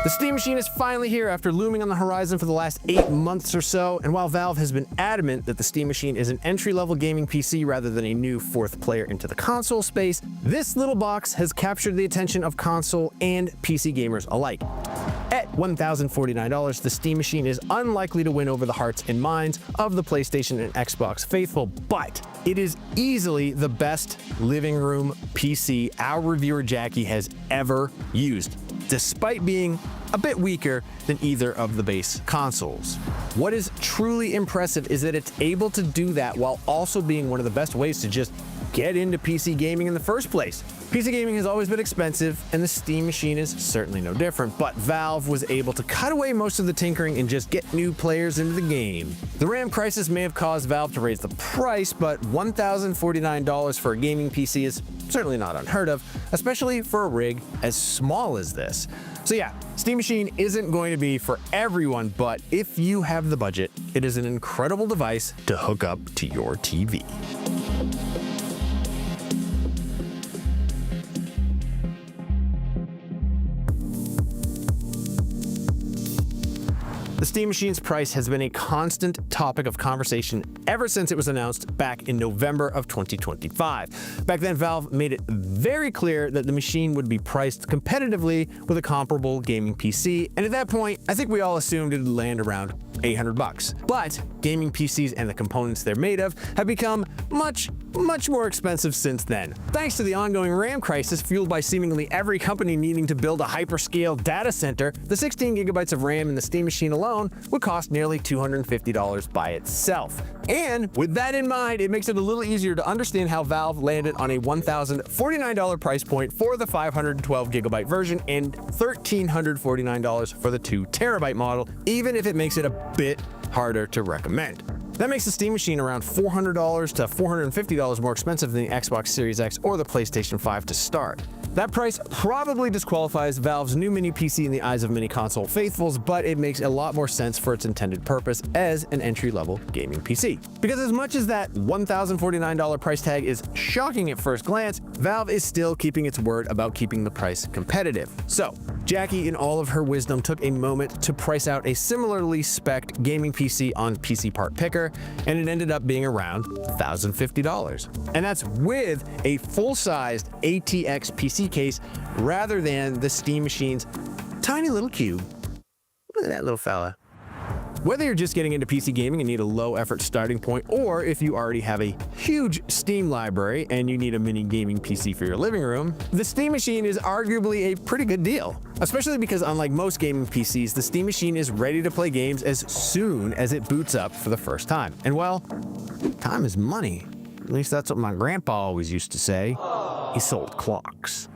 The Steam Machine is finally here after looming on the horizon for the last 8 months or so, and while Valve has been adamant that the Steam Machine is an entry-level gaming PC rather than a new fourth player into the console space, this little box has captured the attention of console and PC gamers alike. At $1,049, the Steam Machine is unlikely to win over the hearts and minds of the PlayStation and Xbox faithful, but it is easily the best living room PC our reviewer Jackie has ever used, despite being a bit weaker than either of the base consoles. What is truly impressive is that it's able to do that while also being one of the best ways to just get into PC gaming in the first place. PC gaming has always been expensive, and the Steam Machine is certainly no different, but Valve was able to cut away most of the tinkering and just get new players into the game. The RAM crisis may have caused Valve to raise the price, but $1,049 for a gaming PC is certainly not unheard of, especially for a rig as small as this. So yeah, Steam Machine isn't going to be for everyone, but if you have the budget, it is an incredible device to hook up to your TV. The Steam Machine's price has been a constant topic of conversation ever since it was announced back in November of 2025. Back then, Valve made it very clear that the machine would be priced competitively with a comparable gaming PC, and at that point, I think we all assumed it would land around $800. But gaming PCs and the components they're made of have become much more expensive since then. Thanks to the ongoing RAM crisis fueled by seemingly every company needing to build a hyperscale data center, the 16 gigabytes of RAM in the Steam Machine alone would cost nearly $250 by itself. And with that in mind, it makes it a little easier to understand how Valve landed on a $1,049 price point for the 512 gigabyte version and $1,349 for the 2 terabyte model, even if it makes it a bit harder to recommend. That makes the Steam Machine around $400 to $450 more expensive than the Xbox Series X or the PlayStation 5 to start. That price probably disqualifies Valve's new mini PC in the eyes of many console faithfuls, but it makes a lot more sense for its intended purpose as an entry-level gaming PC. Because as much as that $1,049 price tag is shocking at first glance, Valve is still keeping its word about keeping the price competitive. So, Jackie, in all of her wisdom, took a moment to price out a similarly spec'd gaming PC on PC Part Picker, and it ended up being around $1,050. And that's with a full-sized ATX PC case rather than the Steam Machine's tiny little cube. Look at that little fella. Whether you're just getting into PC gaming and need a low-effort starting point, or if you already have a huge Steam library and you need a mini gaming PC for your living room, the Steam Machine is arguably a pretty good deal. Especially because unlike most gaming PCs, the Steam Machine is ready to play games as soon as it boots up for the first time. And well, time is money. At least that's what my grandpa always used to say. He sold clocks.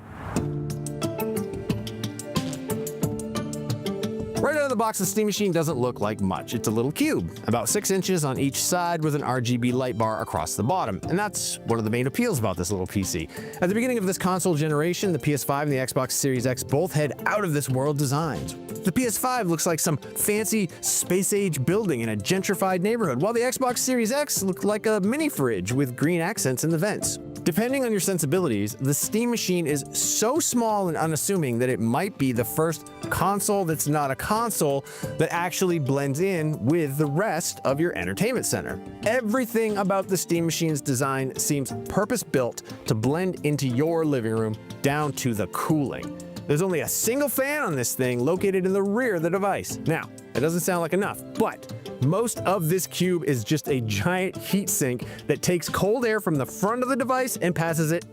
Right out of the box, the Steam Machine doesn't look like much. It's a little cube, about 6 inches on each side with an RGB light bar across the bottom. And that's one of the main appeals about this little PC. At the beginning of this console generation, the PS5 and the Xbox Series X both had out-of-this-world designs. The PS5 looks like some fancy space-age building in a gentrified neighborhood, while the Xbox Series X looked like a mini fridge with green accents in the vents. Depending on your sensibilities, the Steam Machine is so small and unassuming that it might be the first console that's not a console that actually blends in with the rest of your entertainment center. Everything about the Steam Machine's design seems purpose-built to blend into your living room, down to the cooling. There's only a single fan on this thing located in the rear of the device. Now, it doesn't sound like enough, but most of this cube is just a giant heat sink that takes cold air from the front of the device and passes it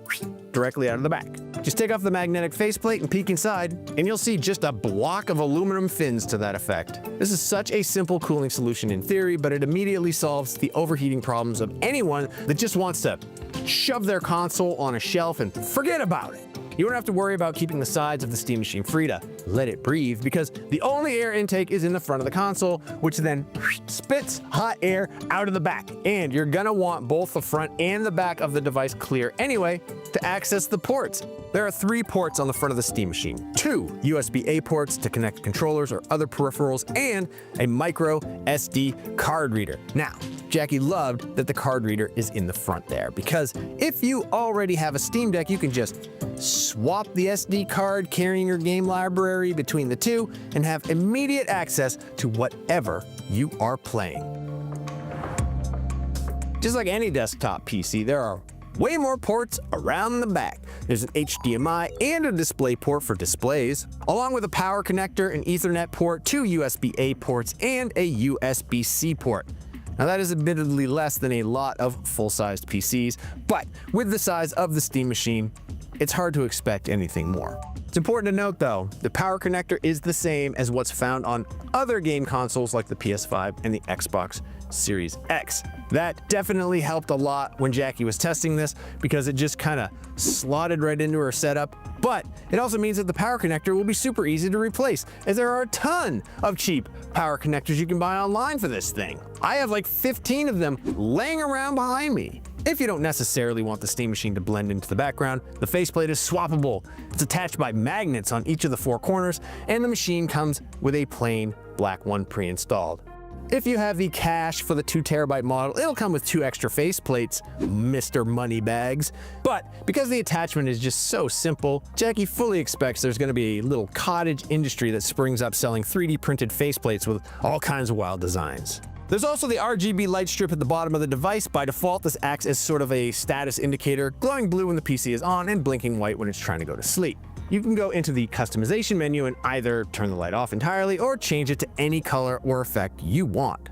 directly out of the back. Just take off the magnetic faceplate and peek inside, and you'll see just a block of aluminum fins to that effect. This is such a simple cooling solution in theory, but it immediately solves the overheating problems of anyone that just wants to shove their console on a shelf and forget about it. You don't have to worry about keeping the sides of the Steam Machine free to let it breathe, because the only air intake is in the front of the console, which then spits hot air out of the back. And you're gonna want both the front and the back of the device clear anyway, to access the ports. There are 3 ports on the front of the Steam Machine, 2 USB-A ports to connect controllers or other peripherals, and a micro SD card reader. Now, Jackie loved that the card reader is in the front there, because if you already have a Steam Deck, you can just swap the SD card carrying your game library between the two and have immediate access to whatever you are playing. Just like any desktop PC, there are way more ports around the back. There's an HDMI and a display port for displays, along with a power connector, an Ethernet port, 2 USB-A ports, and a USB-C port. Now that is admittedly less than a lot of full-sized PCs, but with the size of the Steam Machine, it's hard to expect anything more. It's important to note though, the power connector is the same as what's found on other game consoles like the PS5 and the Xbox Series X. That definitely helped a lot when Jackie was testing this, because it just kind of slotted right into her setup. But it also means that the power connector will be super easy to replace, as there are a ton of cheap power connectors you can buy online for this thing. I have like 15 of them laying around behind me. If you don't necessarily want the Steam Machine to blend into the background, the faceplate is swappable. It's attached by magnets on each of the 4 corners, and the machine comes with a plain black one pre-installed. If you have the cash for the 2TB model, it'll come with 2 extra faceplates, Mr. Moneybags. But because the attachment is just so simple, Jackie fully expects there's going to be a little cottage industry that springs up selling 3D printed faceplates with all kinds of wild designs. There's also the RGB light strip at the bottom of the device. By default, this acts as sort of a status indicator, glowing blue when the PC is on and blinking white when it's trying to go to sleep. You can go into the customization menu and either turn the light off entirely or change it to any color or effect you want.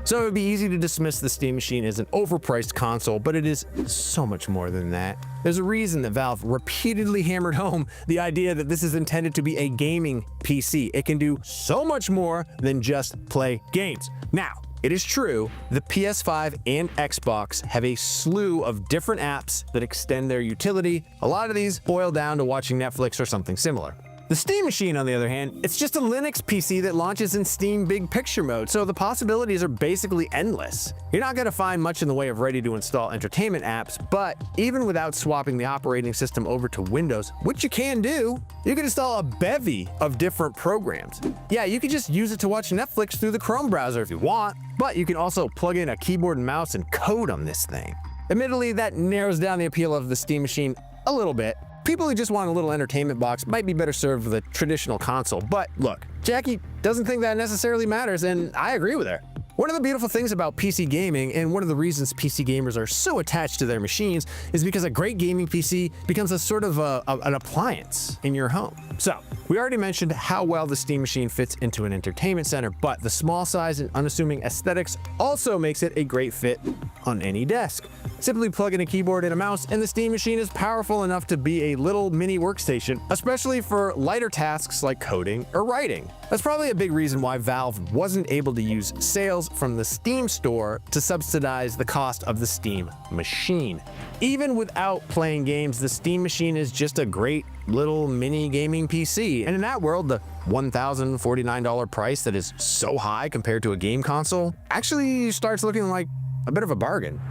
So it would be easy to dismiss the Steam Machine as an overpriced console, but it is so much more than that. There's a reason that Valve repeatedly hammered home the idea that this is intended to be a gaming PC. It can do so much more than just play games. Now, it is true, the PS5 and Xbox have a slew of different apps that extend their utility. A lot of these boil down to watching Netflix or something similar. The Steam Machine, on the other hand, it's just a Linux PC that launches in Steam Big Picture mode, so the possibilities are basically endless. You're not going to find much in the way of ready-to-install entertainment apps, but even without swapping the operating system over to Windows, which you can do, you can install a bevy of different programs. Yeah, you can just use it to watch Netflix through the Chrome browser if you want, but you can also plug in a keyboard and mouse and code on this thing. Admittedly, that narrows down the appeal of the Steam Machine a little bit. People who just want a little entertainment box might be better served with a traditional console, but look, Jackie doesn't think that necessarily matters, and I agree with her. One of the beautiful things about PC gaming, and one of the reasons PC gamers are so attached to their machines, is because a great gaming PC becomes a sort of an appliance in your home. So, we already mentioned how well the Steam Machine fits into an entertainment center, but the small size and unassuming aesthetics also makes it a great fit on any desk. Simply plug in a keyboard and a mouse, and the Steam Machine is powerful enough to be a little mini workstation, especially for lighter tasks like coding or writing. That's probably a big reason why Valve wasn't able to use sales from the Steam store to subsidize the cost of the Steam Machine. Even without playing games, the Steam Machine is just a great little mini gaming PC. And in that world, the $1,049 price that is so high compared to a game console actually starts looking like a bit of a bargain.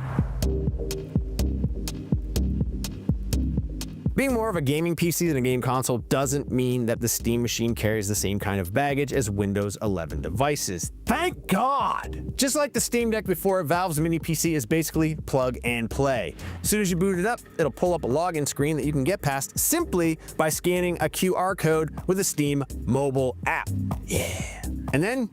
Being more of a gaming PC than a game console doesn't mean that the Steam Machine carries the same kind of baggage as Windows 11 devices. Thank God! Just like the Steam Deck before, Valve's mini PC is basically plug and play. As soon as you boot it up, it'll pull up a login screen that you can get past simply by scanning a QR code with a Steam mobile app. Yeah. And then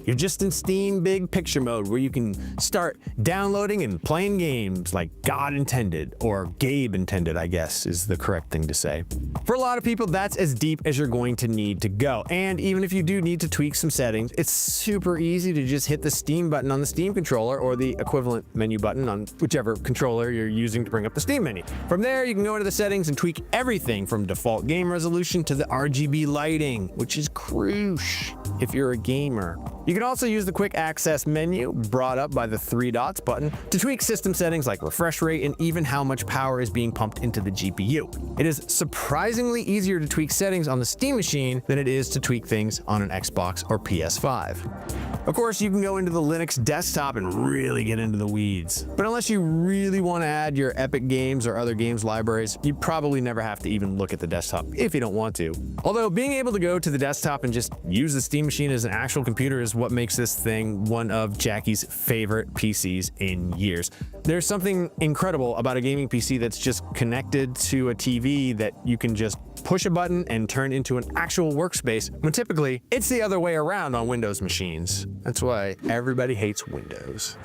you're just in Steam Big Picture mode, where you can start downloading and playing games like God intended, or Gabe intended, I guess is the correct thing to say. For a lot of people, that's as deep as you're going to need to go. And even if you do need to tweak some settings, it's super easy to just hit the Steam button on the Steam controller, or the equivalent menu button on whichever controller you're using to bring up the Steam menu. From there, you can go into the settings and tweak everything from default game resolution to the RGB lighting, which is crucial if you're a gamer. You can also use the quick access menu, brought up by the 3 dots button, to tweak system settings like refresh rate and even how much power is being pumped into the GPU. It is surprisingly easier to tweak settings on the Steam Machine than it is to tweak things on an Xbox or PS5. Of course, you can go into the Linux desktop and really get into the weeds. But unless you really want to add your Epic Games or other games libraries, you probably never have to even look at the desktop if you don't want to. Although being able to go to the desktop and just use the Steam Machine as an actual computer is what makes this thing one of Jackie's favorite PCs in years. There's something incredible about a gaming PC that's just connected to a TV that you can just push a button and turn into an actual workspace, when typically it's the other way around on Windows machines. That's why everybody hates Windows.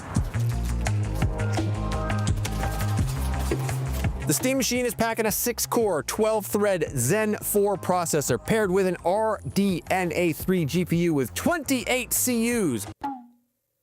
The Steam Machine is packing a 6-core, 12-thread Zen 4 processor paired with an RDNA 3 GPU with 28 CUs.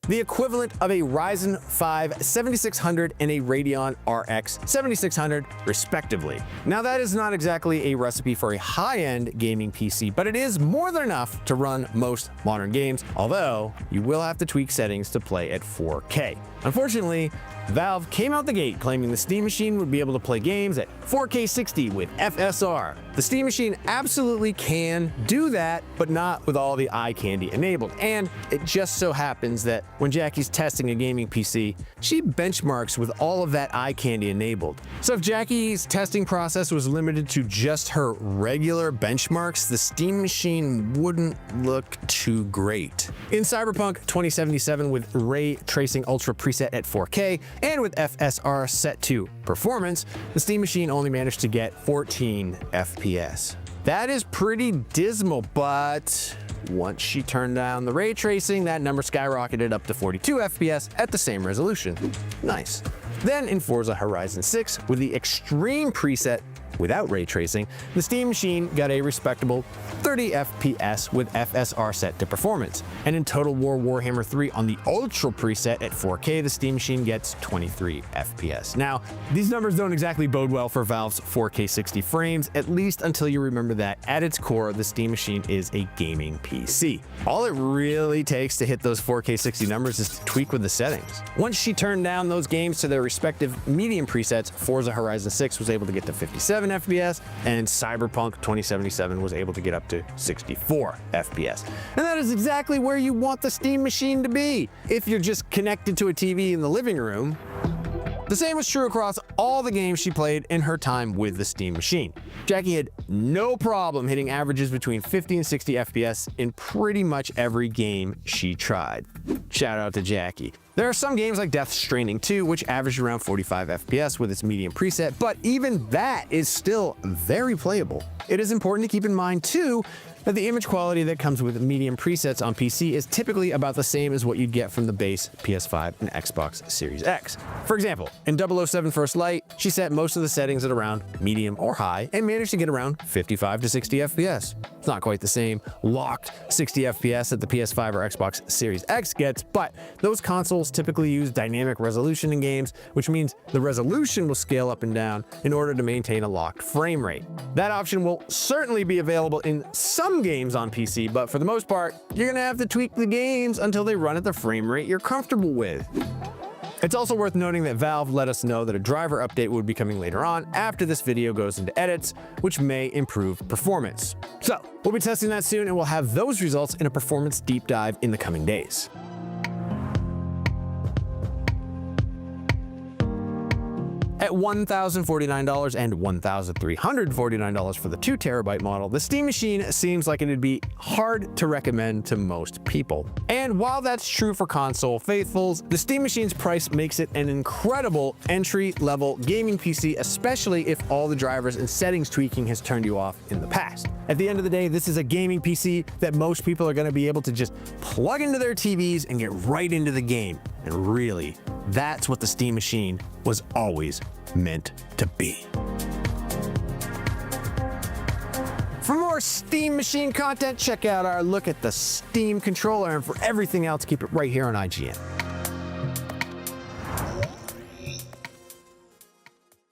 The equivalent of a Ryzen 5 7600 and a Radeon RX 7600, respectively. Now that is not exactly a recipe for a high-end gaming PC, but it is more than enough to run most modern games, although you will have to tweak settings to play at 4K. Unfortunately, Valve came out the gate claiming the Steam Machine would be able to play games at 4K 60 with FSR. The Steam Machine absolutely can do that, but not with all the eye candy enabled. And it just so happens that when Jackie's testing a gaming PC, she benchmarks with all of that eye candy enabled. So if Jackie's testing process was limited to just her regular benchmarks, the Steam Machine wouldn't look too great. In Cyberpunk 2077 with Ray Tracing Ultra preset at 4K, and with FSR set to performance, the Steam Machine only managed to get 14 FPS. That is pretty dismal, but once she turned down the ray tracing, that number skyrocketed up to 42 FPS at the same resolution. Nice. Then in Forza Horizon 6, with the Extreme preset without ray tracing, the Steam Machine got a respectable 30 FPS with FSR set to performance. And in Total War Warhammer 3 on the Ultra preset at 4K, the Steam Machine gets 23 FPS. Now, these numbers don't exactly bode well for Valve's 4K 60 frames, at least until you remember that at its core, the Steam Machine is a gaming PC. All it really takes to hit those 4K 60 numbers is to tweak with the settings. Once she turned down those games to their respective medium presets, Forza Horizon 6 was able to get to 57 FPS, and Cyberpunk 2077 was able to get up to 64 FPS. And that is exactly where you want the Steam Machine to be. If you're just connected to a TV in the living room, the same was true across all the games she played in her time with the Steam Machine. Jackie had no problem hitting averages between 50 and 60 FPS in pretty much every game she tried. Shout out to Jackie. There are some games like Death Stranding 2, which averaged around 45 FPS with its medium preset, but even that is still very playable. It is important to keep in mind, too, that the image quality that comes with medium presets on PC is typically about the same as what you'd get from the base PS5 and Xbox Series X. For example, in 007 First Light, she set most of the settings at around medium or high and managed to get around 55 to 60 FPS. It's not quite the same locked 60 FPS that the PS5 or Xbox Series X gets, but those consoles typically use dynamic resolution in games, which means the resolution will scale up and down in order to maintain a locked frame rate. That option will certainly be available in some games on PC, but for the most part, you're gonna have to tweak the games until they run at the frame rate you're comfortable with. It's also worth noting that Valve let us know that a driver update would be coming later on after this video goes into edits, which may improve performance. So, we'll be testing that soon, and we'll have those results in a performance deep dive in the coming days. At $1,049 and $1,349 for the 2TB model, the Steam Machine seems like it'd be hard to recommend to most people. And while that's true for console faithfuls, the Steam Machine's price makes it an incredible entry-level gaming PC, especially if all the drivers and settings tweaking has turned you off in the past. At the end of the day, this is a gaming PC that most people are going to be able to just plug into their TVs and get right into the game. And really, that's what the Steam Machine was always meant to be. For more Steam Machine content, check out our look at the Steam controller, and for everything else, keep it right here on IGN.